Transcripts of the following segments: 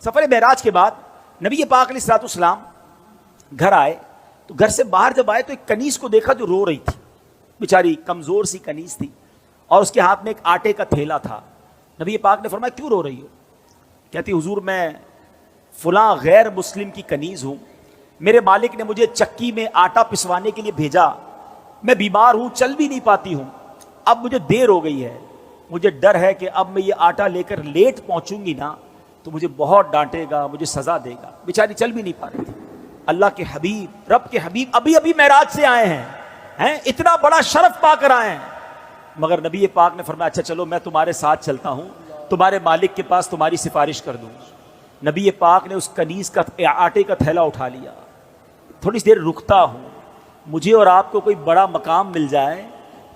سفر معراج کے بعد نبی پاک علیہ الصلوۃ والسلام گھر آئے تو گھر سے باہر جب آئے تو ایک کنیز کو دیکھا جو رو رہی تھی، بیچاری کمزور سی کنیز تھی اور اس کے ہاتھ میں ایک آٹے کا تھیلا تھا۔ نبی پاک نے فرمایا کیوں رو رہی ہو؟ کہتی حضور میں فلاں غیر مسلم کی کنیز ہوں، میرے مالک نے مجھے چکی میں آٹا پسوانے کے لیے بھیجا، میں بیمار ہوں، چل بھی نہیں پاتی ہوں، اب مجھے دیر ہو گئی ہے، مجھے ڈر ہے کہ اب میں یہ آٹا لے کر لیٹ پہنچوں گی نا تو مجھے بہت ڈانٹے گا، مجھے سزا دے گا۔ بیچاری چل بھی نہیں پا رہی تھی۔ اللہ کے حبیب، رب کے حبیب ابھی معراج سے آئے ہیں، اتنا بڑا شرف پا کر آئے ہیں، مگر نبی پاک نے فرمایا اچھا چلو میں تمہارے ساتھ چلتا ہوں، تمہارے مالک کے پاس تمہاری سفارش کر دوں۔ نبی پاک نے اس کنیز کا آٹے کا تھیلا اٹھا لیا، تھوڑی سی دیر رکتا ہوں، مجھے اور آپ کو کوئی بڑا مقام مل جائے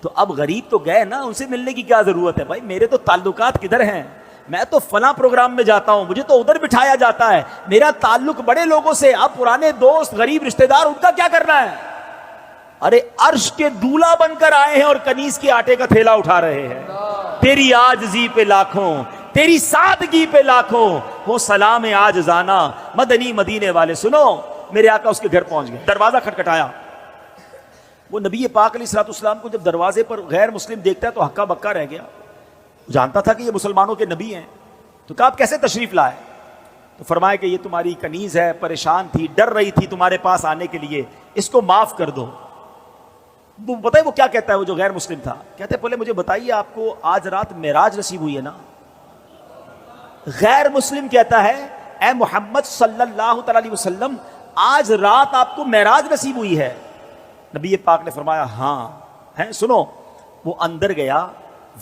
تو اب غریب تو گئے نا، ان سے ملنے کی کیا ضرورت ہے؟ بھائی میرے تو تعلقات کدھر ہیں، میں تو فلاں پروگرام میں جاتا ہوں، مجھے تو ادھر بٹھایا جاتا ہے، میرا تعلق بڑے لوگوں سے، اب پرانے دوست غریب رشتہ دار ان کا کیا کرنا ہے؟ ارے عرش کے دولہا بن کر آئے ہیں اور کنیز کے آٹے کا تھیلا اٹھا رہے ہیں۔ تیری عاجزی پہ لاکھوں، تیری سادگی پہ لاکھوں، وہ سلام عاجزانہ مدنی مدینے والے۔ سنو میرے آقا اس کے گھر پہنچ گئے، دروازہ کھٹکھٹایا، وہ نبی پاک علیہ الصلوۃ والسلام کو جب دروازے پر غیر مسلم دیکھتا ہے تو ہکا بکا رہ گیا، جانتا تھا کہ یہ مسلمانوں کے نبی ہیں، تو کہا آپ کیسے تشریف لائے؟ تو فرمایا کہ یہ تمہاری کنیز ہے، پریشان تھی، ڈر رہی تھی تمہارے پاس آنے کے لیے، اس کو معاف کر دو۔ وہ پتہ ہے وہ کیا کہتا ہے، وہ جو غیر مسلم تھا، کہتے پہلے مجھے بتائیے آپ کو آج رات معراج نصیب ہوئی ہے نا؟ غیر مسلم کہتا ہے اے محمد صلی اللہ تعالی علیہ وسلم آج رات آپ کو معراج نصیب ہوئی ہے؟ نبی پاک نے فرمایا ہاں ہے۔ سنو، وہ اندر گیا،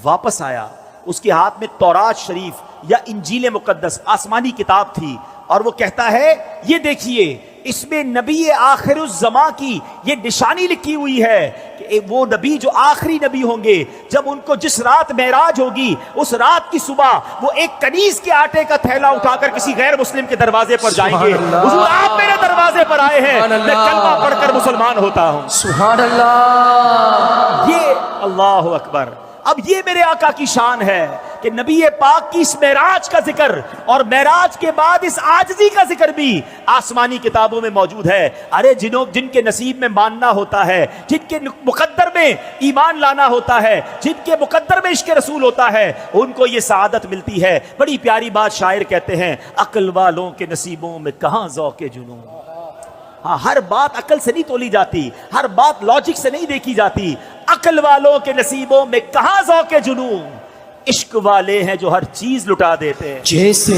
واپس آیا، اس کے ہاتھ میں تورات شریف یا انجیل مقدس آسمانی کتاب تھی، اور وہ کہتا ہے یہ دیکھیے اس میں نبی آخر الزماں کی یہ نشانی لکھی ہوئی ہے کہ وہ نبی جو آخری نبی ہوں گے، جب ان کو جس رات معراج ہوگی اس رات کی صبح وہ ایک کنیز کے آٹے کا تھیلا اٹھا کر کسی غیر مسلم کے دروازے پر جائیں گے۔ حضور آپ میرے دروازے پر آئے ہیں، میں کلمہ پڑھ کر مسلمان ہوتا ہوں۔ سبحان اللہ، یہ اللہ اکبر۔ اب یہ میرے آقا کی شان ہے کہ نبی پاک کی اس معراج کا ذکر اور معراج کے بعد اس عاجزی کا ذکر بھی آسمانی کتابوں میں موجود ہے۔ ارے جن کے نصیب میں ماننا ہوتا ہے، جن کے مقدر میں ایمان لانا ہوتا ہے، جن کے مقدر میں عشق رسول ہوتا ہے، ان کو یہ سعادت ملتی ہے۔ بڑی پیاری بات شاعر کہتے ہیں، عقل والوں کے نصیبوں میں کہاں ذوق جنون۔ ہاں، ہر بات عقل سے نہیں تولی جاتی، ہر بات لاجک سے نہیں دیکھی جاتی۔ عقل والوں کے نصیبوں میں کہاں ذوق جنون، عشق والے ہیں جو ہر چیز لٹا دیتے ہیں۔ جیسے